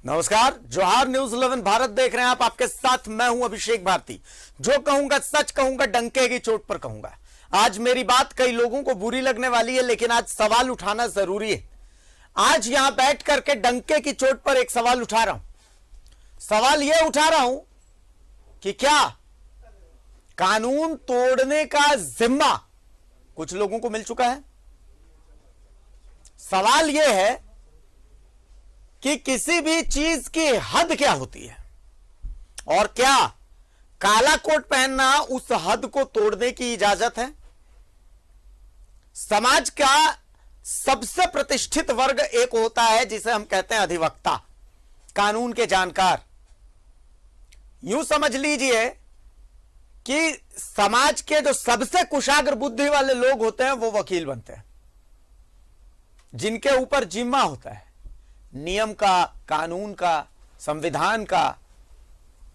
नमस्कार, जोहार। न्यूज 11 भारत देख रहे हैं आप। आपके साथ मैं हूं अभिषेक भारती। जो कहूंगा सच कहूंगा, डंके की चोट पर कहूंगा। आज मेरी बात कई लोगों को बुरी लगने वाली है, लेकिन आज सवाल उठाना जरूरी है। आज यहां बैठ करके डंके की चोट पर एक सवाल उठा रहा हूं। सवाल यह उठा रहा हूं कि क्या कानून तोड़ने का जिम्मा कुछ लोगों को मिल चुका है? सवाल यह है कि किसी भी चीज की हद क्या होती है, और क्या काला कोट पहनना उस हद को तोड़ने की इजाजत है? समाज का सबसे प्रतिष्ठित वर्ग एक होता है जिसे हम कहते हैं अधिवक्ता, कानून के जानकार। यूं समझ लीजिए कि समाज के जो सबसे कुशाग्र बुद्धि वाले लोग होते हैं वो वकील बनते हैं, जिनके ऊपर जिम्मा होता है नियम का, कानून का, संविधान का।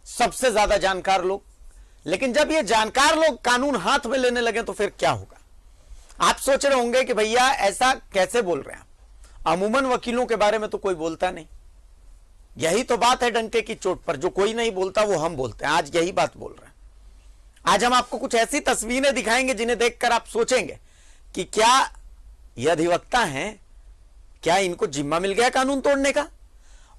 सबसे ज्यादा जानकार लोग। लेकिन जब ये जानकार लोग कानून हाथ में लेने लगे तो फिर क्या होगा? आप सोच रहे होंगे कि भैया ऐसा कैसे बोल रहे हैं आप? अमूमन वकीलों के बारे में तो कोई बोलता नहीं। यही तो बात है डंके की चोट पर। जो कोई नहीं बोलता वो हम बोलते हैं। आज यही बात बोल रहे हैं। आज हम आपको कुछ ऐसी तस्वीरें दिखाएंगे जिन्हें देखकर आप सोचेंगे कि क्या ये अधिवक्ता हैं, क्या इनको जिम्मा मिल गया कानून तोड़ने का?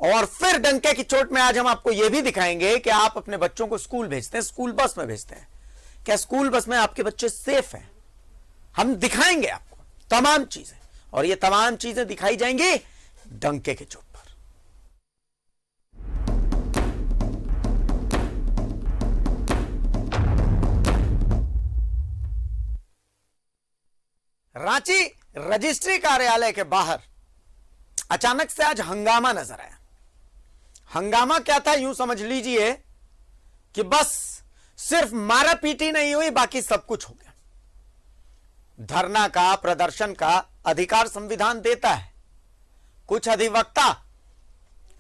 और फिर डंके की चोट में आज हम आपको यह भी दिखाएंगे कि आप अपने बच्चों को स्कूल भेजते हैं, स्कूल बस में भेजते हैं, क्या स्कूल बस में आपके बच्चे सेफ हैं? हम दिखाएंगे आपको तमाम चीजें, और ये तमाम चीजें दिखाई जाएंगी डंके की चोट पर। रांची रजिस्ट्री कार्यालय के बाहर अचानक से आज हंगामा नजर आया। हंगामा क्या था? यूं समझ लीजिए कि बस सिर्फ मारा पीटी नहीं हुई, बाकी सब कुछ हो गया। धरना का, प्रदर्शन का अधिकार संविधान देता है। कुछ अधिवक्ता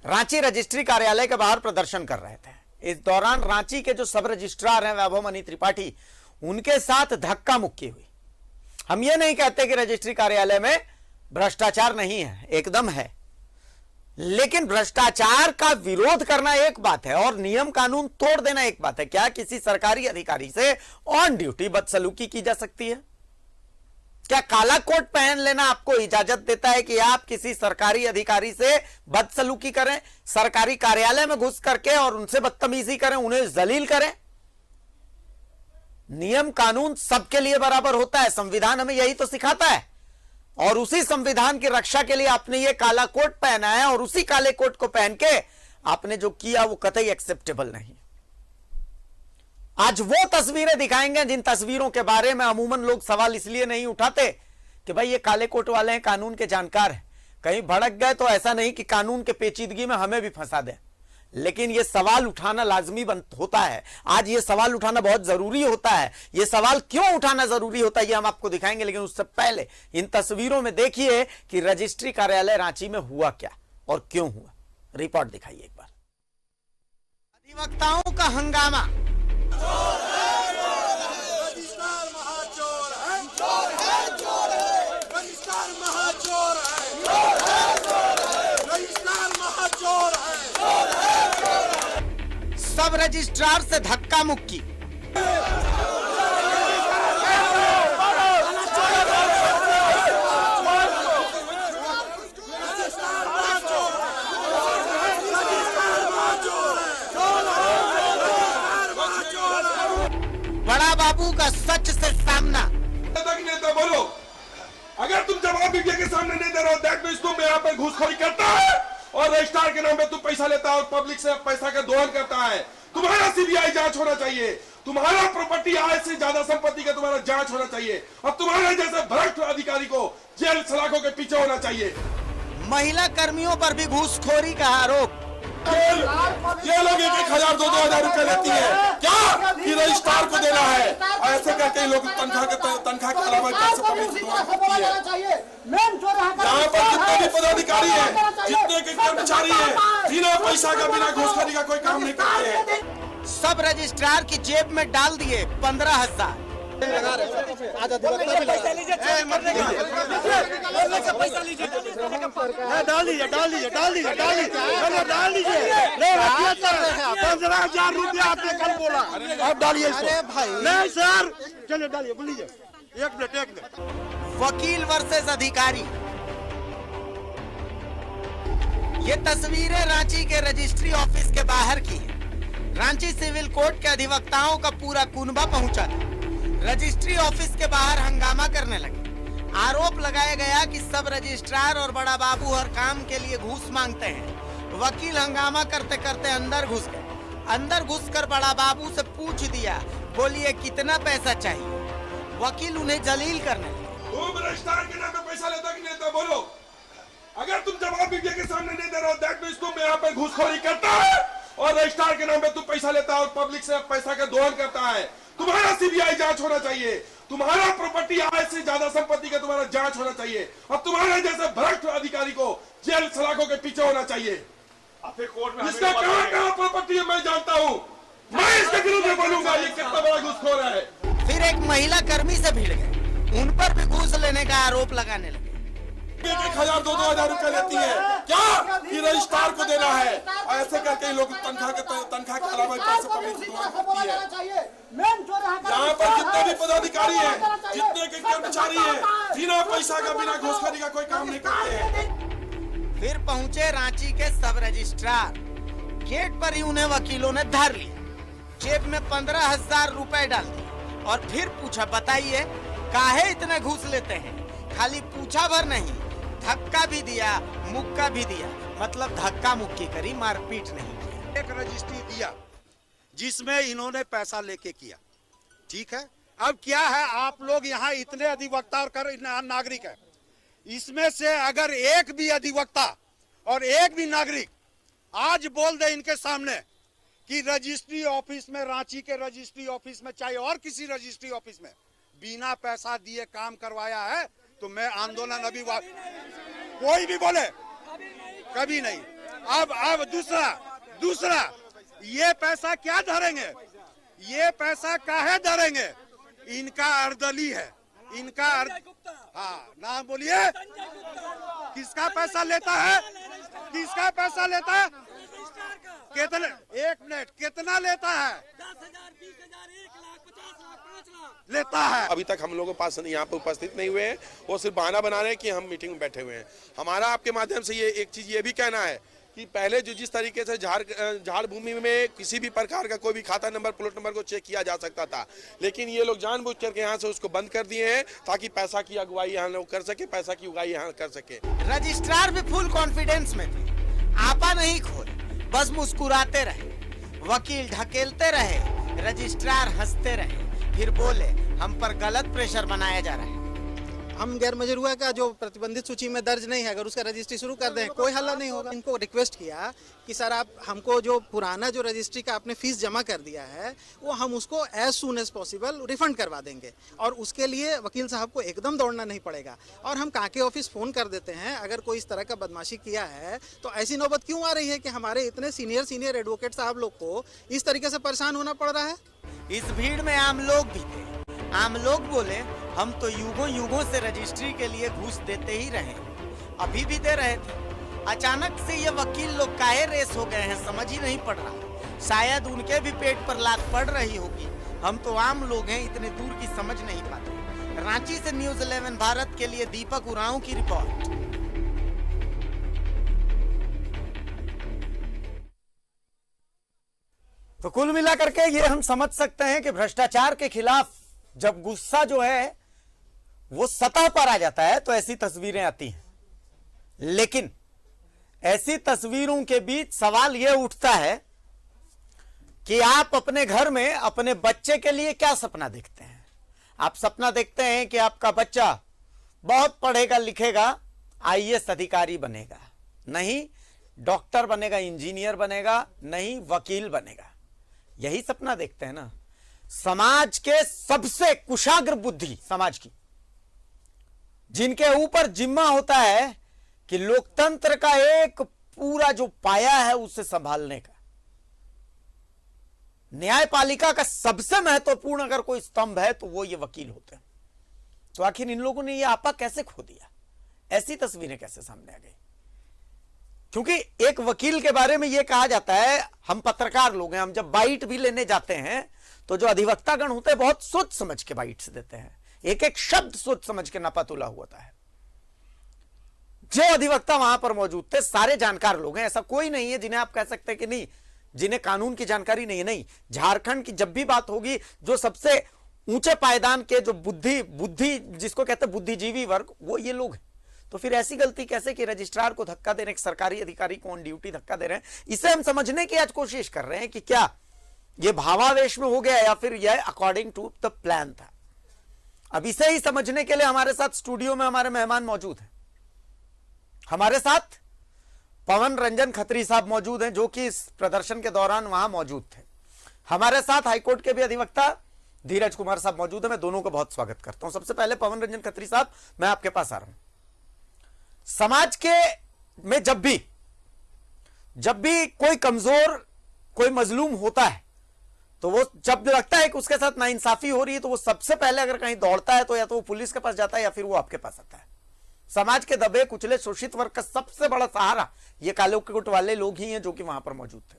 रांची रजिस्ट्री कार्यालय के बाहर प्रदर्शन कर रहे थे। इस दौरान रांची के जो सब रजिस्ट्रार हैं वैभव मणि त्रिपाठी, उनके साथ धक्का मुक्की हुई। हम ये नहीं कहते कि रजिस्ट्री कार्यालय में भ्रष्टाचार नहीं है, एकदम है। लेकिन भ्रष्टाचार का विरोध करना एक बात है और नियम कानून तोड़ देना एक बात है। क्या किसी सरकारी अधिकारी से ऑन ड्यूटी बदसलूकी की जा सकती है? क्या काला कोट पहन लेना आपको इजाजत देता है कि आप किसी सरकारी अधिकारी से बदसलूकी करें, सरकारी कार्यालय में घुस करके और उनसे बदतमीजी करें, उन्हें जलील करें? नियम कानून सबके लिए बराबर होता है। संविधान हमें यही तो सिखाता है, और उसी संविधान की रक्षा के लिए आपने ये काला कोट पहना है, और उसी काले कोट को पहन के आपने जो किया वो कतई एक्सेप्टेबल नहीं। आज वो तस्वीरें दिखाएंगे जिन तस्वीरों के बारे में अमूमन लोग सवाल इसलिए नहीं उठाते कि भाई ये काले कोट वाले हैं, कानून के जानकार हैं, कहीं भड़क गए तो ऐसा नहीं कि कानून के पेचीदगी में हमें भी फंसा दें। लेकिन यह सवाल उठाना लाजमी होता है। आज यह सवाल उठाना बहुत जरूरी होता है। यह सवाल क्यों उठाना जरूरी होता है ये हम आपको दिखाएंगे, लेकिन उससे पहले इन तस्वीरों में देखिए कि रजिस्ट्री कार्यालय रांची में हुआ क्या और क्यों हुआ। रिपोर्ट दिखाइए एक बार। अधिवक्ताओं का हंगामा। सब रजिस्ट्रार से धक्का मुक्की। बड़ा बाबू का सच से सामना। नेता बोलो, अगर तुम जवाब मीडिया के सामने नहीं दे रहे हो, दैट मींस तुम यहाँ पे घूसखोरी करता है और रजिस्ट्रार के नाम पे तुम पैसा लेता है और पब्लिक से पैसा का दोहन करता है। तुम्हारा सीबीआई जांच होना चाहिए। तुम्हारा प्रॉपर्टी आय से ज्यादा संपत्ति का तुम्हारा जांच होना चाहिए। अब तुम्हारे जैसे भ्रष्ट अधिकारी को जेल सलाखों के पीछे होना चाहिए। महिला कर्मियों पर भी घूसखोरी का आरोप। ये लोग 1,000 2,000 रुपए लेती है क्या कि रजिस्ट्रार को देना है? ऐसे करके लोग तनख्वाह के अलावा पैसे पब्लिक से है। यहाँ पर जितने भी पदाधिकारी हैं, जितने के कर्मचारी हैं, बिना पैसा का, बिना घूसखोरी का कोई काम नहीं करते हैं। सब रजिस्ट्रार की जेब में डाल दिए 15,000। आज अधिवक्ता भी लगा डाल दीजिए 15,000 रुपया आपने कल बोला, आप डालिए। अरे भाई नहीं सर, चलिए डालिए, बोलिए। एक मिनट। वकील वर्सेस अधिकारी। ये तस्वीरें रांची के रजिस्ट्री ऑफिस के बाहर की है। रांची सिविल कोर्ट के अधिवक्ताओं का पूरा कुनबा पहुंचा था। रजिस्ट्री ऑफिस के बाहर हंगामा करने लगे। आरोप लगाया गया कि सब रजिस्ट्रार और बड़ा बाबू हर काम के लिए घूस मांगते हैं। वकील हंगामा करते करते अंदर घुस गए। अंदर घुसकर बड़ा बाबू से पूछ दिया, बोलिए कितना पैसा चाहिए। वकील उन्हें जलील करने लगे। तुम रजिस्ट्रार के नाम पे पैसा लेता कि नहीं लेता, बोलो। अगर तुम जवाब मीडिया के सामने नहीं दे रहे हो, दैट मींस तुम यहाँ पे घूसखोरी करता है और रजिस्ट्रार के नाम पे तुम पैसा लेता है और पब्लिक से पैसा का दोहन करता है। तुम्हारा सीबीआई जांच होना चाहिए। तुम्हारा प्रॉपर्टी आय से ज्यादा संपत्ति का तुम्हारा जांच होना चाहिए और तुम्हारे जैसे भ्रष्ट अधिकारी को जेल सलाखों के पीछे होना चाहिए। इसका कहां प्रॉपर्टी है मैं जानता हूं। मैं इसके विरुद्ध बोलूंगा, ये कितना बड़ा घूसखोर है। फिर एक महिला कर्मी से भिड़ गए। उन पर भी घूस लेने का आरोप लगाने लगे। 1,000 2,000 रुपए लेती है क्या कि रजिस्ट्रार को देना है? ऐसे करके लोग तनख्वाह के अलावा पैसे पब्लिक से करती है। यहाँ पर जितने भी पदाधिकारी हैं, जितने के कर्मचारी हैं, बिना पैसा का, बिना घूसखोरी का कोई काम नहीं करते हैं। फिर पहुंचे रांची के सब रजिस्ट्रार। गेट पर ही उन्हें वकीलों ने धर लिया। जेब में 15,000 रुपए डाल दिए और फिर पूछा, बताइए काहे इतने घूस लेते हैं? खाली पूछा भर नहीं, धक्का भी दिया, मुक्का भी दिया। मतलब धक्का मुक्की करी, मारपीट नहीं किया। एक रजिस्ट्री दिया जिसमें इन्होंने पैसा लेके किया, ठीक है। अब क्या है, आप लोग यहाँ इतने अधिवक्ता और नागरिक है, इसमें से अगर एक भी अधिवक्ता और एक भी नागरिक आज बोल दे इनके सामने कि रजिस्ट्री ऑफिस में, रांची के रजिस्ट्री ऑफिस में, चाहे और किसी रजिस्ट्री ऑफिस में बिना पैसा दिए काम करवाया है, तो मैं आंदोलन अभी कोई भी बोले कभी नहीं। अब दूसरा ये पैसा क्या धरेंगे? ये पैसा काहे धरेंगे? इनका अर्दली है, इनका हाँ नाम बोलिए। किसका पैसा लेता है? किसका पैसा लेता है? कितना? एक मिनट, कितना लेता है? 10,000, 20,000, 1 लाख, 50 लाख, 5 लाख लेता है। अभी तक हम लोगों के पास यहाँ पे उपस्थित नहीं हुए हैं। वो सिर्फ बहाना बना रहे हैं कि हम मीटिंग में बैठे हुए हैं। हमारा आपके माध्यम से ये एक चीज ये भी कहना है कि पहले जो जिस तरीके से झाड़ भूमि में किसी भी प्रकार का कोई भी खाता नंबर, प्लॉट नंबर को चेक किया जा सकता था, लेकिन ये लोग जानबूझ करके यहाँ से उसको बंद कर दिए हैं ताकि पैसा की अगुवाई यहाँ लोग कर सके, पैसा की उगाई यहाँ कर सके। रजिस्ट्रार भी फुल कॉन्फिडेंस में थे। आपा नहीं खोले, बस मुस्कुराते रहे। वकील ढकेलते रहे, रजिस्ट्रार हंसते रहे। फिर बोले, हम पर गलत प्रेशर बनाया जा रहा है। हम गैर मजरूआ का जो प्रतिबंधित सूची में दर्ज नहीं है, अगर उसका रजिस्ट्री शुरू कर दें कोई हल्ला नहीं होगा। इनको रिक्वेस्ट किया कि सर आप हमको जो पुराना जो रजिस्ट्री का आपने फीस जमा कर दिया है वो हम उसको as soon as possible refund करवा देंगे और उसके लिए वकील साहब को एकदम दौड़ना नहीं पड़ेगा। और हम काके ऑफिस फ़ोन कर देते हैं अगर कोई इस तरह का बदमाशी किया है तो ऐसी नौबत क्यों आ रही है कि हमारे इतने सीनियर एडवोकेट साहब लोग को इस तरीके से परेशान होना पड़ रहा है। इस भीड़ में आम लोग भी थे। आम लोग बोले, हम तो युगों से रजिस्ट्री के लिए घूस देते ही रहे, अभी भी दे रहे थे। अचानक से ये वकील लोग काहे रेस हो गए हैं, समझ ही नहीं पड़ रहा। शायद उनके भी पेट पर लात पड़ रही होगी। हम तो आम लोग हैं, इतने दूर की समझ नहीं पाते। रांची से न्यूज़ 11 भारत के लिए दीपक उरांव की रिपोर्ट। तो कुल मिलाकर के ये हम समझ सकते हैं कि भ्रष्टाचार के खिलाफ जब गुस्सा जो है वो सतह पर आ जाता है तो ऐसी तस्वीरें आती हैं। लेकिन ऐसी तस्वीरों के बीच सवाल यह उठता है कि आप अपने घर में अपने बच्चे के लिए क्या सपना देखते हैं? आप सपना देखते हैं कि आपका बच्चा बहुत पढ़ेगा लिखेगा, आईएएस अधिकारी बनेगा, नहीं डॉक्टर बनेगा, इंजीनियर बनेगा, नहीं वकील बनेगा। यही सपना देखते हैं ना। समाज के सबसे कुशाग्र बुद्धि समाज की, जिनके ऊपर जिम्मा होता है कि लोकतंत्र का एक पूरा जो पाया है उसे संभालने का, न्यायपालिका का सबसे महत्वपूर्ण अगर कोई स्तंभ है तो वो ये वकील होते हैं। तो आखिर इन लोगों ने ये आपा कैसे खो दिया, ऐसी तस्वीरें कैसे सामने आ गई? क्योंकि एक वकील के बारे में यह कहा जाता है, हम पत्रकार लोग हैं, हम जब बाइट भी लेने जाते हैं तो जो अधिवक्तागण होते हैं बहुत सोच समझ के बाइट्स देते हैं, एक एक शब्द सोच समझ के नापातुला होता है। जो अधिवक्ता वहां पर मौजूद थे सारे जानकार लोग हैं, ऐसा कोई नहीं है जिन्हें आप कह सकते हैं कि नहीं, जिन्हें कानून की जानकारी नहीं है। नहीं, झारखंड की जब भी बात होगी, जो सबसे ऊंचे पायदान के जो बुद्धि जिसको कहते हैं बुद्धिजीवी वर्ग, वो ये लोग हैं। तो फिर ऐसी गलती कैसे कि रजिस्ट्रार को धक्का दे रहे हैं, एक सरकारी अधिकारी को ऑन ड्यूटी धक्का दे रहे हैं? इसे हम समझने की आज कोशिश कर रहे हैं कि क्या ये भावावेश में हो गया या फिर यह अकॉर्डिंग टू द प्लान था। अब इसे ही समझने के लिए हमारे साथ स्टूडियो में हमारे मेहमान मौजूद हैं। हमारे साथ पवन रंजन खत्री साहब मौजूद हैं, जो कि इस प्रदर्शन के दौरान वहां मौजूद थे। हमारे साथ हाईकोर्ट के भी अधिवक्ता धीरज कुमार साहब मौजूद है। मैं दोनों का बहुत स्वागत करता हूं। सबसे पहले पवन रंजन खत्री साहब, मैं आपके पास आ रहा हूं। समाज के में जब भी कोई कमजोर, कोई मजलूम होता है, तो वो जब लगता है कि उसके साथ नाइंसाफी हो रही है, तो वो सबसे पहले अगर कहीं दौड़ता है तो या तो वो पुलिस के पास जाता है या फिर वो आपके पास आता है। समाज के दबे कुचले शोषित वर्ग का सबसे बड़ा सहारा ये काले कोट वाले लोग ही हैं जो कि वहां पर मौजूद थे।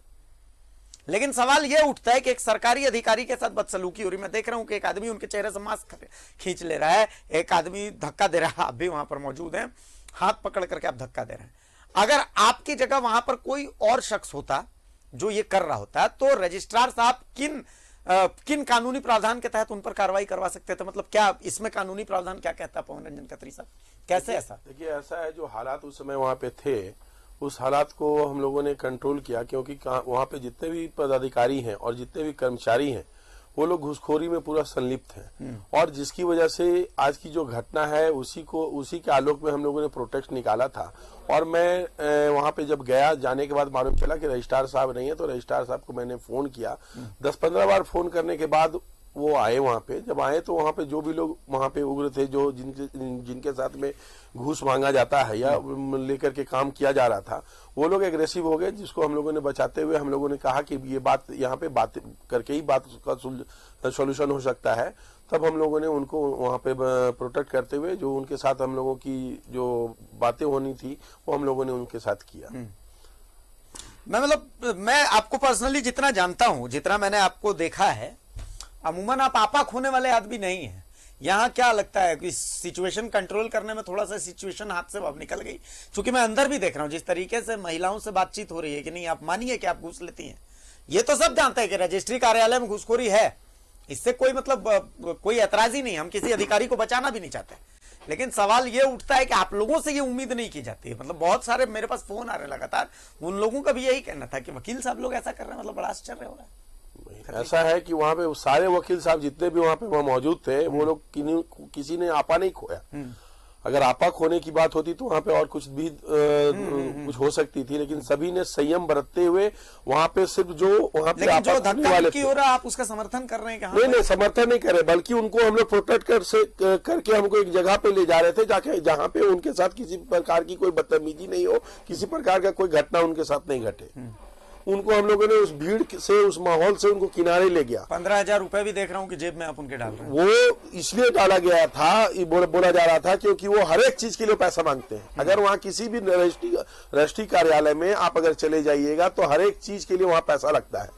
लेकिन सवाल यह उठता है कि एक सरकारी अधिकारी के साथ बदसलूकी हो रही। मैं देख रहा हूं कि एक आदमी उनके चेहरे से मास्क खींच ले रहा है, एक आदमी धक्का दे रहा है, आप भी वहां पर मौजूद हैं, हाथ पकड़ करके आप धक्का दे रहे हैं। अगर आपकी जगह वहां पर कोई और शख्स होता जो ये कर रहा होता, तो रजिस्ट्रार साहब किन कानूनी प्रावधान के तहत उन पर कार्रवाई करवा सकते थे? मतलब क्या इसमें कानूनी प्रावधान क्या कहता है पवन रंजन खत्री साहब, कैसे ऐसा? देखिए, ऐसा है, जो हालात उस समय वहाँ पे थे, उस हालात को हम लोगों ने कंट्रोल किया, क्योंकि वहाँ पे जितने भी पदाधिकारी हैं और जितने भी कर्मचारी हैं वो लोग घूसखोरी में पूरा संलिप्त हैं, और जिसकी वजह से आज की जो घटना है उसी के आलोक में हम लोगों ने प्रोटेस्ट निकाला था। और मैं वहां पे जब गया, जाने के बाद मालूम चला कि रजिस्ट्रार साहब नहीं है, तो रजिस्ट्रार साहब को मैंने फोन किया। 10-15 बार फोन करने के बाद वो आए वहां पे। जब आए तो वहां पे जो भी लोग वहां पे उग्र थे, जो जिनके साथ में घूस मांगा जाता है या लेकर के काम किया जा रहा था, वो लोग एग्रेसिव हो गए, जिसको हम लोगों ने बचाते हुए हम लोगों ने कहा कि ये बात यहाँ पे बात करके ही बात का सॉल्यूशन हो सकता है। तब हम लोगों ने उनको वहाँ पे प्रोटेक्ट करते हुए जो उनके साथ हम लोगों की जो बातें होनी थी वो हम लोगों ने उनके साथ किया। मैं आपको पर्सनली जितना जानता हूं, जितना मैंने आपको देखा है, अमूमन आप आपा खोने वाले आदमी नहीं है। यहाँ क्या लगता है कि सिचुएशन कंट्रोल करने में थोड़ा सा सिचुएशन हाथ से अब निकल गई? क्योंकि मैं अंदर भी देख रहा हूँ जिस तरीके से महिलाओं से बातचीत हो रही है कि नहीं आप मानिए कि आप घूस लेती हैं, ये तो सब जानते हैं कि रजिस्ट्री कार्यालय में घूसखोरी है, इससे कोई कोई ऐतराज ही नहीं, हम किसी अधिकारी को बचाना भी नहीं चाहते। लेकिन सवाल ये उठता है कि आप लोगों से ये उम्मीद नहीं की जाती है। बहुत सारे मेरे पास फोन आ रहे लगातार, उन लोगों का भी यही कहना था कि वकील साहब लोग ऐसा कर रहे हैं, बड़ा आश्चर्य हो रहा है। ऐसा है कि वहाँ पे सारे वकील साहब जितने भी वहाँ पे मौजूद थे, वो लोग किसी ने आपा नहीं खोया। अगर आपा खोने की बात होती तो वहाँ पे और कुछ भी कुछ हो सकती थी, लेकिन सभी ने संयम बरतते हुए वहाँ पे सिर्फ जो वहाँ पे आपा खोने वाले थे, आप उसका समर्थन कर रहे हैं? नहीं, समर्थन नहीं कर रहे, बल्कि उनको हम लोग प्रोटेक्ट करके हमको एक जगह पे ले जा रहे थे, जाके जहाँ पे उनके साथ किसी प्रकार की कोई बदतमीजी नहीं हो, किसी प्रकार का कोई घटना उनके साथ नहीं घटे। उनको हम लोगों ने उस भीड़ से, उस माहौल से उनको किनारे ले गया। 15,000 रुपए भी देख रहा हूँ कि जेब में आप उनके डाल रहे हैं। वो इसलिए डाला गया था, बोला जा रहा था क्योंकि वो हर एक चीज के लिए पैसा मांगते हैं। अगर वहाँ किसी भी रजिस्ट्री कार्यालय में आप अगर चले जाइएगा तो हर एक चीज के लिए वहाँ पैसा लगता है।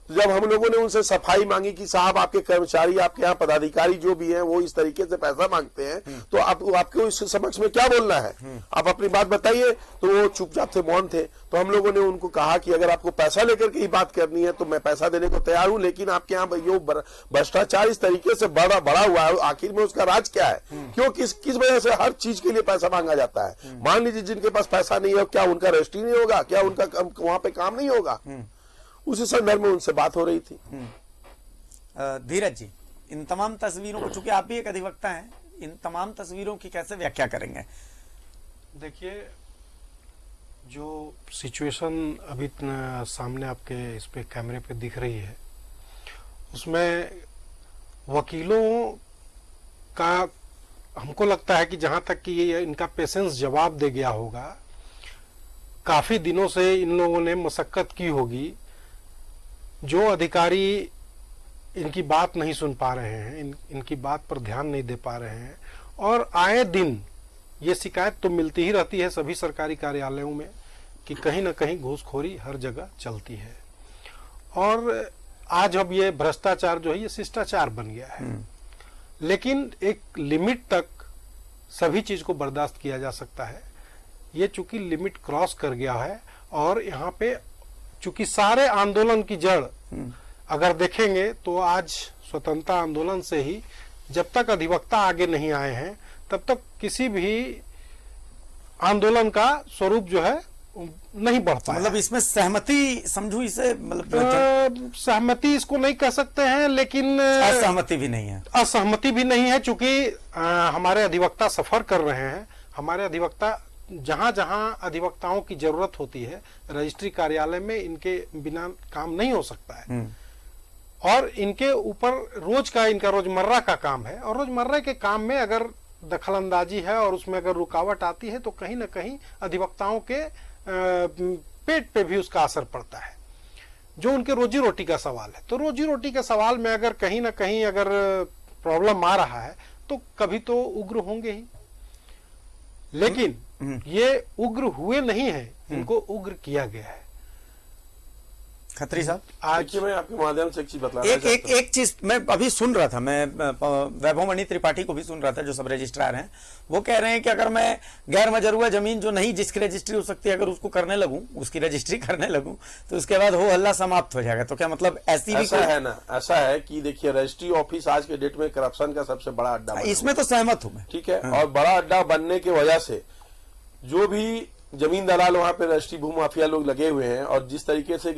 तो जब हम लोगों ने उनसे सफाई मांगी कि साहब आपके कर्मचारी, आपके यहाँ पदाधिकारी जो भी हैं वो इस तरीके से पैसा मांगते हैं, तो आपको इस समक्ष में क्या बोलना है, आप अपनी बात बताइए। तो वो चुपचाप से मौन थे। तो हम लोगों ने उनको कहा कि अगर आपको पैसा लेकर के ही बात करनी है तो मैं पैसा देने को तैयार हूं, लेकिन आपके यहाँ ये भ्रष्टाचार इस तरीके से बढ़ा हुआ है, आखिर में उसका राज क्या है? क्यों किस वजह से हर चीज के लिए पैसा मांगा जाता है? मान लीजिए जिनके पास पैसा नहीं है, क्या उनका रजिस्ट्री नहीं होगा? क्या उनका वहां पे काम नहीं होगा? उसी संदर्भ में उनसे बात हो रही थी। धीरज जी, इन तमाम तस्वीरों को, चूंकि आप भी एक अधिवक्ता हैं, इन तमाम तस्वीरों की कैसे व्याख्या करेंगे? देखिए, जो सिचुएशन अभी सामने आपके इस पे कैमरे पे दिख रही है, उसमें वकीलों का हमको लगता है कि जहां तक कि ये इनका पेशेंस जवाब दे गया होगा, काफी दिनों से इन लोगों ने मशक्कत की होगी जो अधिकारी इनकी बात नहीं सुन पा रहे हैं, इनकी बात पर ध्यान नहीं दे पा रहे हैं, और आए दिन ये शिकायत तो मिलती ही रहती है सभी सरकारी कार्यालयों में कि कहीं ना कहीं घूसखोरी हर जगह चलती है। और आज अब ये भ्रष्टाचार जो है ये शिष्टाचार बन गया है। लेकिन एक लिमिट तक सभी चीज को बर्दाश्त किया जा सकता है। ये चूंकि लिमिट क्रॉस कर गया है, और यहाँ पे चूंकि सारे आंदोलन की जड़ अगर देखेंगे तो आज स्वतंत्रता आंदोलन से ही जब तक अधिवक्ता आगे नहीं आए हैं तब तक किसी भी आंदोलन का स्वरूप जो है नहीं बढ़ पाया। मतलब इसमें सहमति समझू इसे, मतलब सहमति इसको नहीं कह सकते हैं, लेकिन असहमति भी नहीं है। असहमति भी नहीं है, चूंकि हमारे अधिवक्ता सफर कर रहे हैं। हमारे अधिवक्ता जहां जहां अधिवक्ताओं की जरूरत होती है, रजिस्ट्री कार्यालय में इनके बिना काम नहीं हो सकता है, और इनके ऊपर रोज का इनका रोजमर्रा का काम है, और रोजमर्रा के काम में अगर दखलंदाजी है और उसमें अगर रुकावट आती है तो कहीं ना कहीं अधिवक्ताओं के पेट पे भी उसका असर पड़ता है, जो उनके रोजी रोटी का सवाल है। तो रोजी रोटी के सवाल में अगर कहीं ना कहीं अगर प्रॉब्लम आ रहा है तो कभी तो उग्र होंगे ही, लेकिन ये उग्र हुए नहीं है, इनको उग्र किया गया है। खत्री साहब, आज मैं आपके माध्यम से एक चीज बता एक चीज मैं अभी सुन रहा था, मैं वैभव मणि त्रिपाठी को भी सुन रहा था जो सब रजिस्ट्रार हैं, वो कह रहे हैं कि अगर मैं गैर मजरूआ जमीन जो नहीं जिसकी रजिस्ट्री हो सकती है अगर उसको करने लगूं, उसकी रजिस्ट्री करने लगूं, तो उसके बाद हो हल्ला समाप्त हो जाएगा। तो क्या मतलब ऐसी भी ऐसा है ना, ऐसा है कि देखिए रजिस्ट्री ऑफिस आज के डेट में करप्शन का सबसे बड़ा अड्डा, इसमें तो सहमत हूं मैं, ठीक है। और बड़ा अड्डा बनने की वजह से जो भी जमीन दलाल वहां पे रजिस्ट्री भूमाफिया लोग लगे हुए हैं, और जिस तरीके से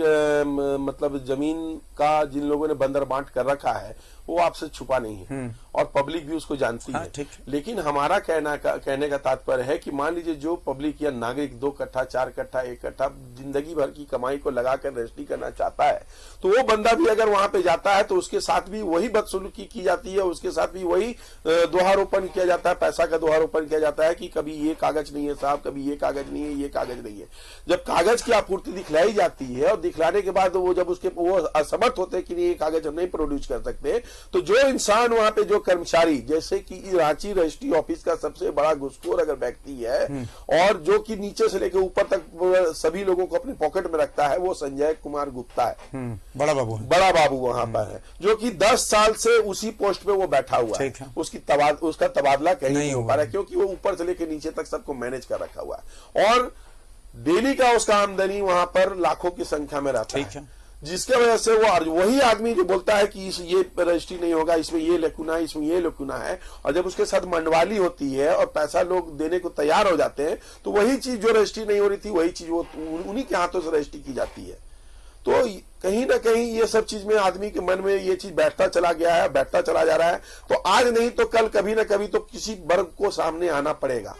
मतलब जमीन का जिन लोगों ने बंदर बांट कर रखा है वो आपसे छुपा नहीं है, और पब्लिक भी उसको जानती है। लेकिन हमारा कहने का तात्पर्य है कि मान लीजिए जो पब्लिक या नागरिक 2 कट्ठा 4 कट्ठा 1 कट्ठा जिंदगी भर की कमाई को लगाकर रजिस्ट्री करना चाहता है, तो वो बंदा भी अगर वहां पे जाता है तो उसके साथ भी वही बदसलूकी की जाती है, उसके साथ भी वही दोहारोपन किया जाता है, पैसा का दोहारोपन किया जाता है कि कभी ये कागज नहीं है साहब, कभी ये कागज नहीं है, ये कागज नहीं है। जब कागज की आपूर्ति दिखलाई जाती है और दिखलाने के बाद वो जब उसके वो असमर्थ होते हैं कि ये कागज हम नहीं प्रोड्यूस कर सकते, तो जो इंसान वहां पे जो कर्मचारी, जैसे कि रांची रजिस्ट्री ऑफिस का सबसे बड़ा घुसखोर अगर व्यक्ति है और जो कि नीचे से लेकर ऊपर तक सभी लोगों को अपने पॉकेट में रखता है, वो संजय कुमार गुप्ता है। बड़ा बाबू वहां पर है, जो कि 10 साल से उसी पोस्ट पे वो बैठा हुआ है। उसका तबादला कहीं नहीं हो पा रहा है, क्योंकि वो ऊपर से लेकर नीचे तक सबको मैनेज कर रखा हुआ है, और डेली का उसका आमदनी वहां पर लाखों की संख्या में रहता है, जिसके वजह से वो वही आदमी जो बोलता है कि ये रजिस्ट्री नहीं होगा, इसमें ये लकुना है, इसमें ये लकुना है, और जब उसके साथ मंडवाली होती है और पैसा लोग देने को तैयार हो जाते हैं, तो वही चीज जो रजिस्ट्री नहीं हो रही थी वही चीज वो उन्हीं के हाथों से रजिस्ट्री की जाती है। तो कहीं ना कहीं ये सब चीज में आदमी के मन में ये चीज बैठता चला गया है, बैठता चला जा रहा है। तो आज नहीं तो कल, कभी ना कभी तो किसी वर्ग को सामने आना पड़ेगा।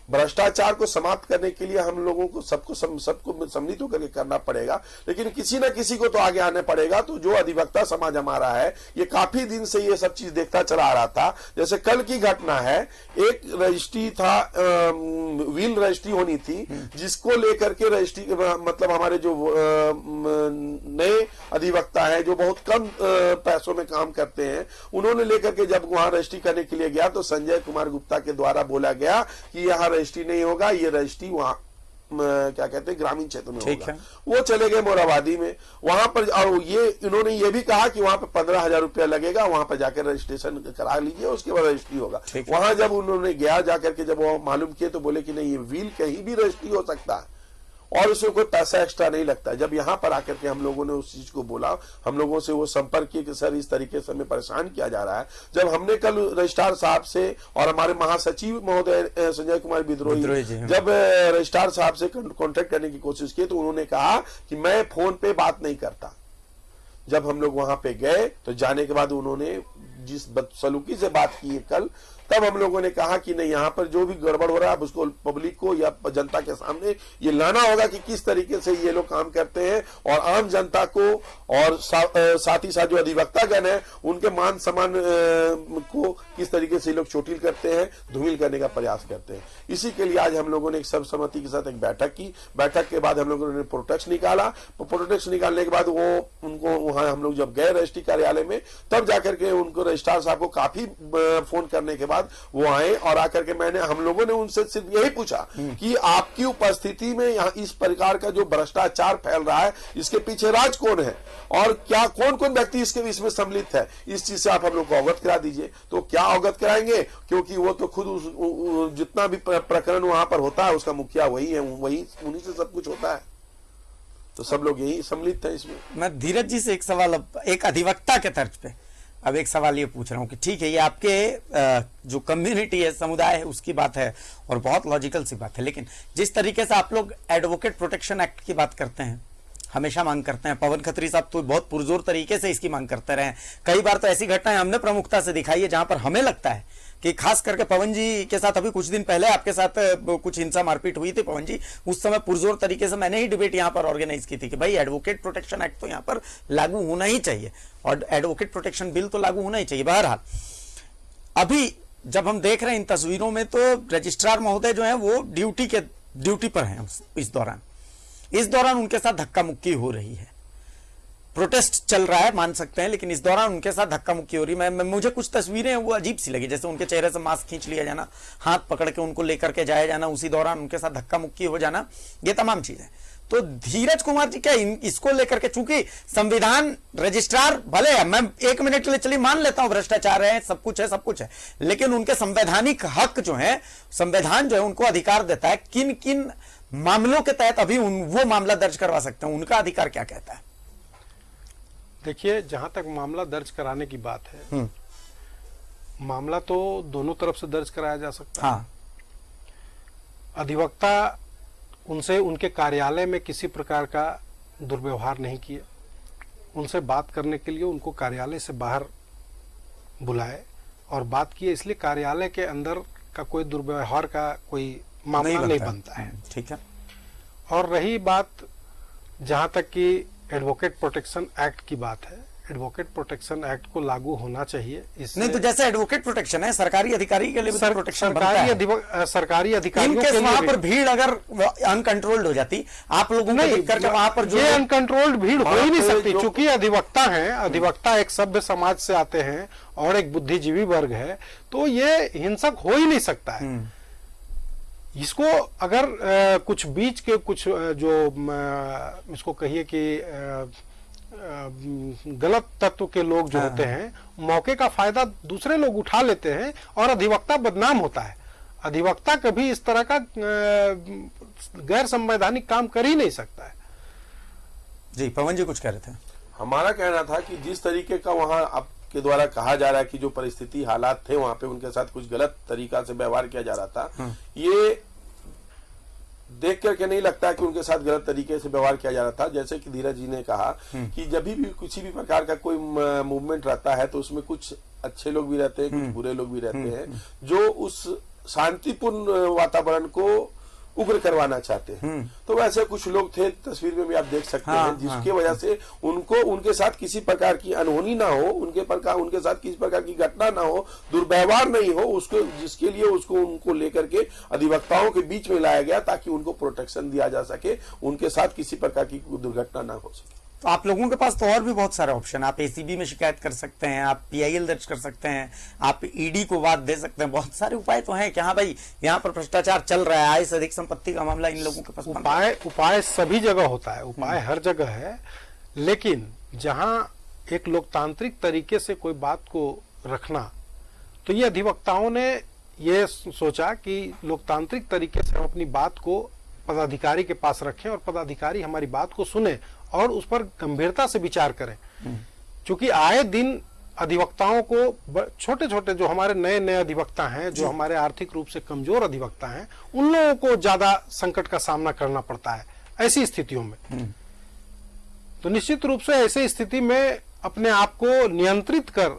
भ्रष्टाचार को समाप्त करने के लिए हम लोगों को सबको सम्मिलित होकर के करना पड़ेगा, लेकिन किसी न किसी को तो आगे आने पड़ेगा। तो जो अधिवक्ता समाज हमारा है, ये काफी दिन से ये सब चीज देखता चला आ रहा था। जैसे कल की घटना है, एक रजिस्ट्री था, व्हील रजिस्ट्री होनी थी, जिसको लेकर के रजिस्ट्री मतलब हमारे जो नए अधिवक्ता है जो बहुत कम पैसों में काम करते हैं, उन्होंने लेकर के जब वहां रजिस्ट्री करने के लिए गया तो संजय कुमार गुप्ता के द्वारा बोला गया कि यहाँ रजिस्ट्री नहीं होगा, ये रजिस्ट्री वहां क्या कहते हैं ग्रामीण क्षेत्र में होगा। वो चले गए मोराबादी में, वहां पर, और ये इन्होंने ये भी कहा कि वहां पर 15,000 रुपया लगेगा, वहां पर जाकर रजिस्ट्रेशन करा लीजिए, उसके बाद रजिस्ट्री होगा। वहां जब उन्होंने गया जाकर के जब वो मालूम किए तो बोले कि नहीं, ये व्हील कहीं भी रजिस्ट्री हो सकता है और उसमें कोई पैसा एक्स्ट्रा नहीं लगता। जब यहाँ पर आकर के हम लोगों ने उस चीज को बोला, हम लोगों से वो संपर्क किए कि सर इस तरीके से हमें परेशान किया जा रहा है। जब हमने कल रजिस्ट्रार साहब से और हमारे महासचिव महोदय संजय कुमार विद्रोही जब रजिस्ट्रार साहब से कॉन्टेक्ट करने की कोशिश की, तो उन्होंने कहा कि मैं फोन पे बात नहीं करता। जब हम लोग वहां पे गए तो जाने के बाद उन्होंने जिस बदसलूकी से बात की है कल, तब हम लोगों ने कहा कि नहीं, यहाँ पर जो भी गड़बड़ हो रहा है उसको पब्लिक को या जनता के सामने ये लाना होगा कि किस तरीके से ये लोग काम करते हैं, और आम जनता को और साथ ही साथ जो अधिवक्तागण है उनके मान सम्मान को किस तरीके से लोग चोटिल करते हैं, धूमिल करने का प्रयास करते हैं। इसी के लिए आज हम लोगों ने एक सर्वसम्मति के साथ एक बैठक की। बैठक के बाद हम लोगों ने प्रोटेक्ट निकाला। प्रोटेक्ट निकालने के बाद वो उनको वहां हम लोग जब गए रजिस्ट्री कार्यालय में, तब जाकर के उनको रजिस्ट्रार साहब को काफी फोन करने के बाद वो आए, और आकर के हम लोगों ने उनसे सिर्फ यही पूछा कि आपकी उपस्थिति में यहाँ इस प्रकार का जो भ्रष्टाचार फैल रहा है, इसके पीछे राज कौन है और क्या कौन कौन व्यक्ति इसमें सम्मिलित है, इस चीज से आप हम लोग को अवगत करा दीजिए। तो क्या अवगत कराएंगे, क्योंकि वो तो खुद जितना भी प्रकरण वहां पर होता है उसका मुखिया वही है, वही उन्हीं से सब कुछ होता है, तो सब लोग यही सम्मिलित है इसमें। मैं धीरज जी से एक सवाल, अब एक अधिवक्ता के तर्ज पे अब एक सवाल ये पूछ रहा हूं कि ठीक है, ये आपके जो कम्युनिटी है, समुदाय है, उसकी बात है और बहुत लॉजिकल सी बात है, लेकिन जिस तरीके से आप लोग एडवोकेट प्रोटेक्शन एक्ट की बात करते हैं, हमेशा मांग करते हैं, पवन खत्री साहब तो बहुत पुरजोर तरीके से इसकी मांग करते रहे। कई बार तो ऐसी घटनाएं हमने प्रमुखता से दिखाई है जहां पर हमें लगता है कि खास करके पवन जी के साथ, अभी कुछ दिन पहले आपके साथ कुछ हिंसा मारपीट हुई थी पवन जी, उस समय पुरजोर तरीके से मैंने ही डिबेट यहां पर ऑर्गेनाइज की थी कि भाई एडवोकेट प्रोटेक्शन एक्ट तो यहां पर लागू होना ही चाहिए और एडवोकेट प्रोटेक्शन बिल तो लागू होना ही चाहिए। बहरहाल अभी जब हम देख रहे हैं इन तस्वीरों में, तो रजिस्ट्रार महोदय जो है वो ड्यूटी पर हैं इस दौरान उनके साथ धक्का मुक्की हो रही है। प्रोटेस्ट चल रहा है, मान सकते हैं, लेकिन इस दौरान उनके साथ धक्का मुक्की हो रही है। मुझे कुछ तस्वीरें वो अजीब सी लगी, जैसे उनके चेहरे से मास्क खींच लिया जाना, हाथ पकड़ के उनको लेकर के जाया जाना, उसी दौरान उनके साथ धक्का मुक्की हो जाना, ये तमाम चीजें। तो धीरज कुमार जी क्या इसको लेकर के, चूंकि संविधान रजिस्ट्रार भले है, मैं 1 मिनट के लिए चलिए मान लेता हूं भ्रष्टाचार है, सब कुछ है, लेकिन उनके संवैधानिक हक जो है, संविधान जो है उनको अधिकार देता है किन किन मामलों के तहत अभी वो मामला दर्ज करवा सकते हैं, उनका अधिकार क्या कहता है? देखिए, जहां तक मामला दर्ज कराने की बात है, मामला तो दोनों तरफ से दर्ज कराया जा सकता है। हाँ। अधिवक्ता उनसे उनके कार्यालय में किसी प्रकार का दुर्व्यवहार नहीं किया, उनसे बात करने के लिए उनको कार्यालय से बाहर बुलाए और बात किए, इसलिए कार्यालय के अंदर का कोई दुर्व्यवहार का कोई मामला नहीं बनता है। ठीक है। और रही बात जहां तक कि एडवोकेट प्रोटेक्शन एक्ट की बात है, एडवोकेट प्रोटेक्शन एक्ट को लागू होना चाहिए। नहीं तो जैसे एडवोकेट प्रोटेक्शन है, सरकारी अधिकारी के लिए भी प्रोटेक्शन बनता है। सरकारी अधिकारियों के लिए वहां पर भीड़ अगर अनकंट्रोल्ड हो जाती, आप लोगों को देख करके वहां पर जो अनकंट्रोल्ड भीड़ हो ही नहीं सकती, क्योंकि अधिवक्ता हैं, अधिवक्ता एक सभ्य समाज से आते हैं और एक बुद्धिजीवी वर्ग है, तो ये हिंसक हो ही नहीं सकता है। इसको अगर कुछ बीच के कुछ जो इसको कहिए कि गलत तत्व के लोग जो होते हैं, मौके का फायदा दूसरे लोग उठा लेते हैं और अधिवक्ता बदनाम होता है। अधिवक्ता कभी इस तरह का गैर संवैधानिक काम कर ही नहीं सकता है। जी, पवन जी कुछ कह रहे थे। हमारा कहना था कि जिस तरीके का वहां आपके द्वारा कहा जा रहा है कि जो परिस्थिति हालात थे वहां पे उनके साथ कुछ गलत तरीका से व्यवहार किया जा रहा था, ये देख करके नहीं लगता कि उनके साथ गलत तरीके से व्यवहार किया जा रहा था। जैसे कि धीरज जी ने कहा कि जब भी किसी भी प्रकार का कोई मूवमेंट रहता है तो उसमें कुछ अच्छे लोग भी रहते हैं, कुछ बुरे लोग भी रहते हैं, जो उस शांतिपूर्ण वातावरण को उग्र करवाना चाहते हैं। तो वैसे कुछ लोग थे, तस्वीर में भी आप देख सकते हैं, जिसकी वजह से उनको उनके साथ किसी प्रकार की अनहोनी ना हो, उनके साथ किसी प्रकार की घटना ना हो, दुर्व्यवहार नहीं हो, उसको जिसके लिए उनको लेकर के अधिवक्ताओं के बीच में लाया गया ताकि उनको प्रोटेक्शन दिया जा सके, उनके साथ किसी प्रकार की दुर्घटना ना हो सके। तो आप लोगों के पास तो और भी बहुत सारे ऑप्शन, आप एसीबी में शिकायत कर सकते हैं, आप पीआईएल दर्ज कर सकते हैं, आप ईडी को बात दे सकते हैं, बहुत सारे उपाय तो हैं कि हाँ भाई यहाँ पर भ्रष्टाचार चल रहा है, आय से अधिक संपत्ति का मामला इन लोगों के पास। उपाय सभी जगह होता है, उपाय हर जगह है, लेकिन जहां एक लोकतांत्रिक तरीके से कोई बात को रखना, तो ये अधिवक्ताओं ने ये सोचा कि लोकतांत्रिक तरीके से हम अपनी बात को पदाधिकारी के पास रखें और पदाधिकारी हमारी बात को सुने और उस पर गंभीरता से विचार करें। क्योंकि आए दिन अधिवक्ताओं को, छोटे छोटे जो हमारे नए नए अधिवक्ता हैं, जो हमारे आर्थिक रूप से कमजोर अधिवक्ता हैं, उन लोगों को ज्यादा संकट का सामना करना पड़ता है ऐसी स्थितियों में। तो निश्चित रूप से ऐसी स्थिति में अपने आप को नियंत्रित कर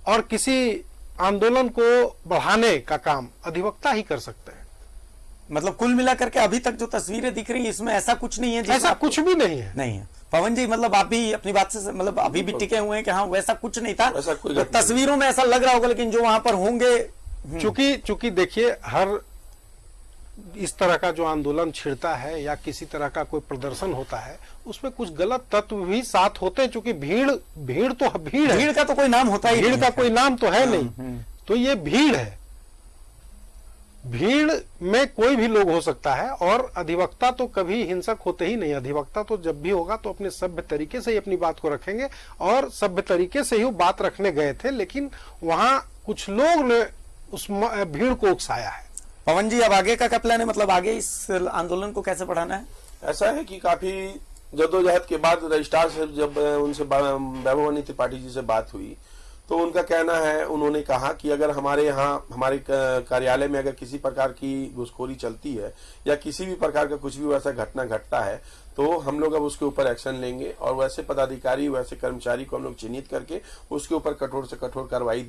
और किसी आंदोलन को बढ़ाने का काम अधिवक्ता ही कर सकते हैं। मतलब कुल मिलाकर के अभी तक जो तस्वीरें दिख रही हैं इसमें ऐसा कुछ नहीं है जिसमें ऐसा कुछ भी नहीं है। नहीं है। पवन जी, मतलब आप भी अपनी बात से मतलब अभी भी टिके हुए हैं कि हाँ वैसा कुछ नहीं था, वैसा कोई तो घटना तस्वीरों में ऐसा लग रहा होगा, लेकिन जो वहां पर होंगे चूंकि देखिए, हर इस तरह का जो आंदोलन छिड़ता है या किसी तरह का कोई प्रदर्शन होता है, उसमें कुछ गलत तत्व भी साथ होते हैं। चूंकि भीड़ तो भीड़ है, भीड़ का तो कोई नाम होता ही भीड़ नहीं का है। कोई नाम तो है नहीं, तो ये भीड़ है। भीड़ में कोई भी लोग हो सकता है, और अधिवक्ता तो कभी हिंसक होते ही नहीं। अधिवक्ता तो जब भी होगा तो अपने सभ्य तरीके से ही अपनी बात को रखेंगे, और सभ्य तरीके से ही वो बात रखने गए थे, लेकिन वहां कुछ लोग ने उस भीड़ को उकसाया है। पवन जी, अब आगे का क्या प्लान है? मतलब आगे इस आंदोलन को कैसे बढ़ाना है? ऐसा है कि काफी जद्दोजहद के बाद रजिस्ट्रार से जब उनसे वैभवानी त्रिपाठी जी से बात हुई, तो उनका कहना है, उन्होंने कहा कि अगर हमारे यहाँ हमारे कार्यालय में अगर किसी प्रकार की घुसखोरी चलती है या किसी भी प्रकार का कुछ भी वैसा घटना घटता है, तो हम लोग अब उसके ऊपर एक्शन लेंगे, और वैसे पदाधिकारी वैसे कर्मचारी को हम लोग चिन्हित करके उसके ऊपर कठोर से कठोर कार्रवाई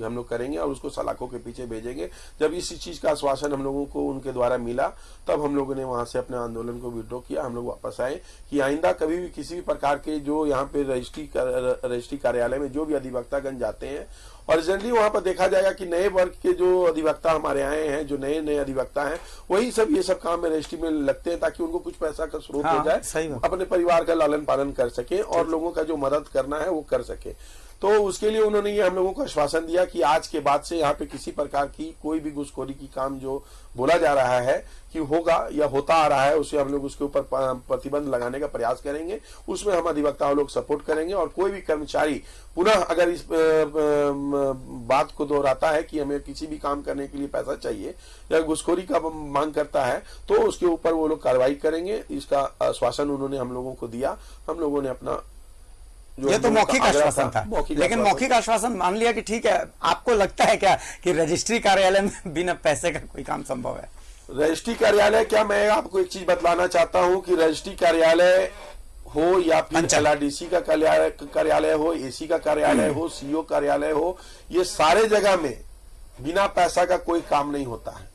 हम लोग करेंगे और उसको सलाखों के पीछे भेजेंगे। जब इस चीज का आश्वासन हम लोगों को उनके द्वारा मिला, तब हम लोगों ने वहां से अपने आंदोलन को विड्रॉ किया। हम लोग वापस आए कि आइंदा कभी भी किसी भी प्रकार के जो यहाँ पे रजिस्ट्री कार्यालय में जो भी अधिवक्तागण जाते हैं, और जनरली वहां पर देखा जाएगा कि नए वर्ग के जो अधिवक्ता हमारे आए हैं, जो नए अधिवक्ता हैं, वही सब ये सब काम में रजिस्ट्री में लगते हैं, ताकि उनको कुछ पैसा का स्रोत हो जाए, अपने परिवार का लालन पालन कर सके और लोगों का जो मदद करना है वो कर सके। तो उसके लिए उन्होंने ये हम लोगों को आश्वासन दिया कि आज के बाद से यहाँ पे किसी प्रकार की कोई भी घुसखोरी की काम जो बोला जा रहा है कि होगा या होता आ रहा है, उसे हम लोग उसके ऊपर प्रतिबंध लगाने का प्रयास करेंगे। उसमें हम अधिवक्ताओं लोग सपोर्ट करेंगे, और कोई भी कर्मचारी पुनः अगर इस बात को दोहराता है कि हमें किसी भी काम करने के लिए पैसा चाहिए या घुसखोरी का मांग करता है, तो उसके ऊपर वो लोग कार्रवाई करेंगे। इसका आश्वासन उन्होंने हम लोगों को दिया। हम लोगों ने अपना ये तो मौखिक आश्वासन था, लेकिन मौखिक आश्वासन मान लिया कि ठीक है। आपको लगता है क्या कि रजिस्ट्री कार्यालय में बिना पैसे का कोई काम संभव है? रजिस्ट्री कार्यालय क्या, मैं आपको एक चीज बतलाना चाहता हूं कि रजिस्ट्री कार्यालय हो या फिर LRDC का कार्यालय हो, AC का कार्यालय हो, CO कार्यालय हो, ये सारे जगह में बिना पैसा का कोई काम नहीं होता है।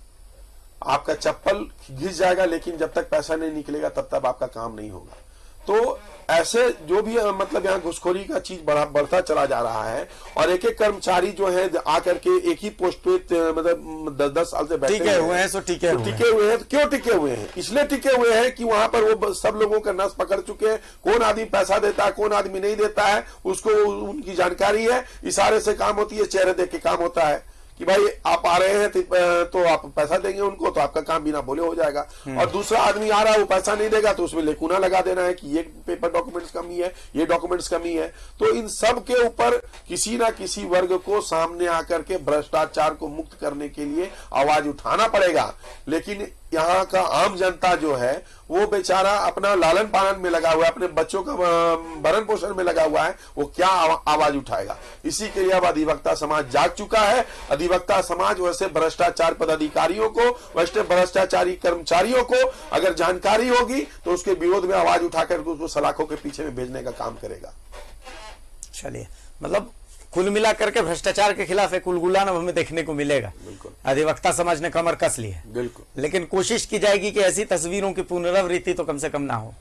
आपका चप्पल घिस जाएगा, लेकिन जब तक पैसा नहीं निकलेगा तब तक आपका काम नहीं होगा। तो ऐसे जो भी मतलब यहाँ घुसखोरी का चीज बढ़ता चला जा रहा है, और एक एक कर्मचारी जो है आकर के एक ही पोस्ट पे मतलब 10-10 साल से बैठे हुए हैं। टिके हुए हैं। क्यों टिके हुए हैं? इसलिए टिके हुए हैं कि वहां पर वो सब लोगों का नस पकड़ चुके हैं। कौन आदमी पैसा देता है, कौन आदमी नहीं देता है, उसको उनकी जानकारी है। इशारे से काम होती है, चेहरे देख के काम होता है कि भाई आप आ रहे हैं तो आप पैसा देंगे उनको, तो आपका काम बिना बोले हो जाएगा। और दूसरा आदमी आ रहा है, वो पैसा नहीं देगा, तो उसमें लेकुना लगा देना है कि ये पेपर डॉक्यूमेंट्स कमी है, ये डॉक्यूमेंट्स कमी है। तो इन सब के ऊपर किसी ना किसी वर्ग को सामने आकर के भ्रष्टाचार को मुक्त करने के लिए आवाज उठाना पड़ेगा। लेकिन यहाँ का आम जनता जो है वो बेचारा अपना लालन पालन में लगा हुआ है, अपने बच्चों का भरण पोषण में लगा हुआ है, वो क्या आवाज उठाएगा? इसी के लिए अब अधिवक्ता समाज जाग चुका है। अधिवक्ता समाज वैसे भ्रष्टाचार पदाधिकारियों को, वैसे भ्रष्टाचारी कर्मचारियों को अगर जानकारी होगी तो उसके विरोध में आवाज उठाकर उसको सलाखों के पीछे में भेजने का काम करेगा। चलिए, मतलब कुल मिलाकर के भ्रष्टाचार के खिलाफ एक उलगुलान अब हमें देखने को मिलेगा। अधिवक्ता समाज ने कमर कस ली है, बिल्कुल। लेकिन कोशिश की जाएगी कि ऐसी तस्वीरों की पुनरावृत्ति तो कम से कम ना हो।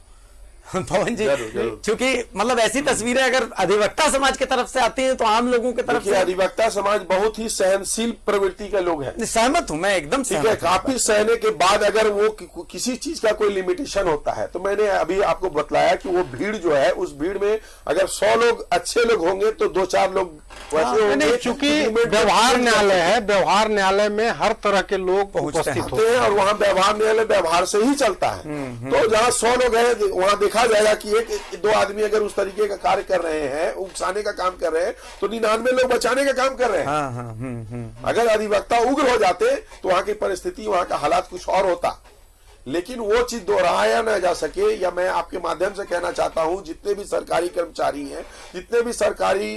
पवन जी, क्योंकि मतलब ऐसी तस्वीरें अगर अधिवक्ता समाज की तरफ से आती हैं तो आम लोगों की तरफ से। अधिवक्ता समाज बहुत ही सहनशील प्रवृत्ति का लोग हैं। सहमत हूं मैं, एकदम ठीक है। काफी सहने के बाद अगर वो किसी चीज का कोई लिमिटेशन होता है, तो मैंने अभी आपको बतलाया कि वो भीड़ जो है, उस भीड़ में अगर 100 लोग अच्छे लोग होंगे तो 2-4 लोग वैसे होंगे। चूंकि व्यवहार न्यायालय है, व्यवहार न्यायालय में हर तरह के लोग उपस्थित होते हैं, और वहाँ व्यवहार न्यायालय व्यवहार से ही चलता है। तो जहाँ 100 लोग हैं वहां देखा जाएगा कि 1-2 आदमी अगर उस तरीके का कार्य कर रहे हैं, उकसाने का काम कर रहे हैं, तो 99 लोग बचाने का काम कर रहे हैं। अगर अधिवक्ता उग्र हो जाते तो वहां की परिस्थिति, वहां का हालात कुछ और होता। लेकिन वो चीज दोहराया ना जा सके, या मैं आपके माध्यम से कहना चाहता हूं, जितने भी सरकारी कर्मचारी हैं, जितने भी सरकारी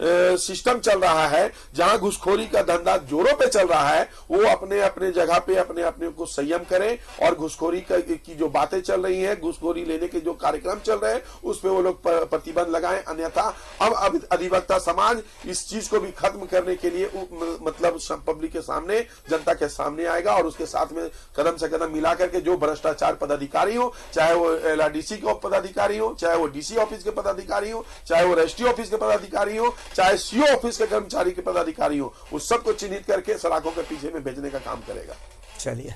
सिस्टम चल रहा है, जहां घुसखोरी का धंधा जोरों पे चल रहा है, वो अपने अपने जगह पे अपने अपने को संयम करें और घुसखोरी की जो बातें चल रही हैं, घुसखोरी लेने के जो कार्यक्रम चल रहे हैं, उस पे वो लोग प्रतिबंध लगाएं। अन्यथा अब अधिवक्ता समाज इस चीज को भी खत्म करने के लिए मतलब पब्लिक के सामने, जनता के सामने आएगा और उसके साथ में कदम से कदम मिला करके जो भ्रष्टाचार पदाधिकारी हो, चाहे वो LRDC के पदाधिकारी हो, चाहे वो DC ऑफिस के पदाधिकारी हो, चाहे वो रजिस्ट्री ऑफिस के पदाधिकारी हो, चाहे CO ऑफिस के कर्मचारी के पदाधिकारी हो, उस सबको चिन्हित करके सलाखों के पीछे में भेजने का काम करेगा। चलिए,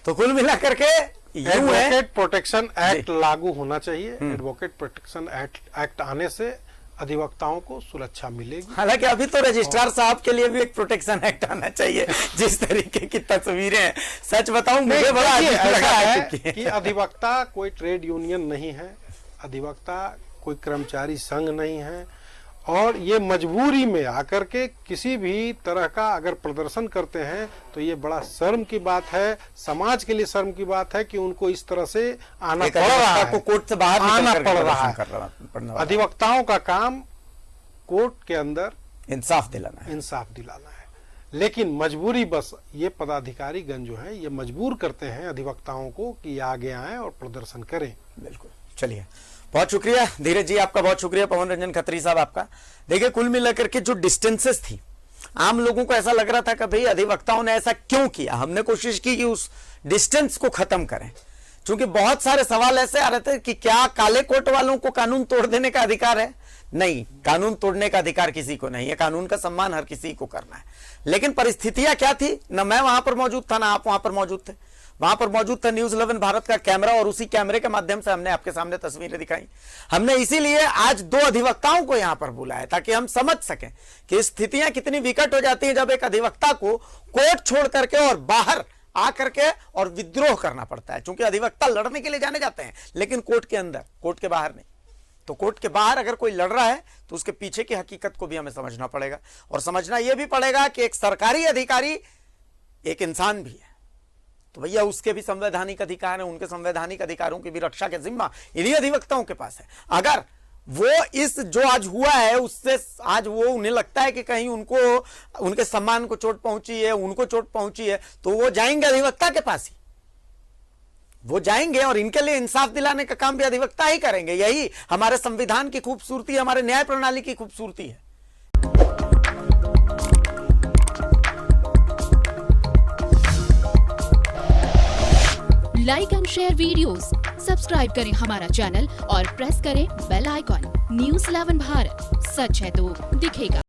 तो कुल मिला करके एडवोकेट प्रोटेक्शन एक्ट लागू होना चाहिए। एडवोकेट प्रोटेक्शन एक्ट आने से अधिवक्ताओं को सुरक्षा मिलेगी। हालांकि अभी तो रजिस्ट्रार साहब के लिए भी एक प्रोटेक्शन एक्ट आना चाहिए। जिस तरीके की तस्वीरें हैं, सच बताऊं मुझे बड़ा अजीब लगा है कि अधिवक्ता कोई ट्रेड यूनियन नहीं है, अधिवक्ता कोई कर्मचारी संघ नहीं है, और ये मजबूरी में आकर के किसी भी तरह का अगर प्रदर्शन करते हैं तो ये बड़ा शर्म की बात है, समाज के लिए शर्म की बात है कि उनको इस तरह से आना पड़ रहा है, कोर्ट से बाहर आना पड़ रहा है। अधिवक्ताओं का काम कोर्ट के अंदर इंसाफ दिलाना है। लेकिन मजबूरी बस ये पदाधिकारीगण जो है ये मजबूर करते हैं अधिवक्ताओं को कि आगे आए और प्रदर्शन करें। बिल्कुल। चलिए, बहुत शुक्रिया धीरज जी, आपका बहुत शुक्रिया। पवन रंजन खत्री साहब आपका। देखिए, कुल मिलाकर के जो डिस्टेंसेस थी, आम लोगों को ऐसा लग रहा था कि भाई अधिवक्ताओं ने ऐसा क्यों किया। हमने कोशिश की कि उस डिस्टेंस को खत्म करें, क्योंकि बहुत सारे सवाल ऐसे आ रहे थे कि क्या काले कोट वालों को कानून तोड़ देने का अधिकार है। नहीं, कानून तोड़ने का अधिकार किसी को नहीं है, कानून का सम्मान हर किसी को करना है। लेकिन परिस्थितियां क्या थी, न मैं वहां पर मौजूद था, ना आप वहां पर मौजूद थे। वहां पर मौजूद था न्यूज़ 11 भारत का कैमरा, और उसी कैमरे के माध्यम से हमने आपके सामने तस्वीरें दिखाई। हमने इसीलिए आज 2 अधिवक्ताओं को यहां पर बुलाया ताकि हम समझ सकें कि स्थितियां कितनी विकट हो जाती हैं जब एक अधिवक्ता को कोर्ट छोड़ करके और बाहर आकर के और विद्रोह करना पड़ता है। क्योंकि अधिवक्ता लड़ने के लिए जाने जाते हैं, लेकिन कोर्ट के अंदर, कोर्ट के बाहर नहीं। तो कोर्ट के बाहर अगर कोई लड़ रहा है तो उसके पीछे की हकीकत को भी हमें समझना पड़ेगा, और समझना यह भी पड़ेगा कि एक सरकारी अधिकारी एक इंसान भी है। तो भैया उसके भी संवैधानिक अधिकार हैं, उनके संवैधानिक अधिकारों की भी रक्षा के जिम्मा इन्हीं अधिवक्ताओं के पास है। अगर वो इस जो आज हुआ है उससे आज वो उन्हें लगता है कि कहीं उनको, उनके सम्मान को चोट पहुंची है, उनको चोट पहुंची है, तो वो जाएंगे अधिवक्ता के पास ही, वो जाएंगे और इनके लिए इंसाफ दिलाने का काम भी अधिवक्ता ही करेंगे। यही हमारे संविधान की खूबसूरती, हमारे न्याय प्रणाली की खूबसूरती है। Like and share videos, subscribe करें हमारा चैनल और प्रेस करें बेल आइकॉन। न्यूज़ 11 भारत, सच है तो दिखेगा।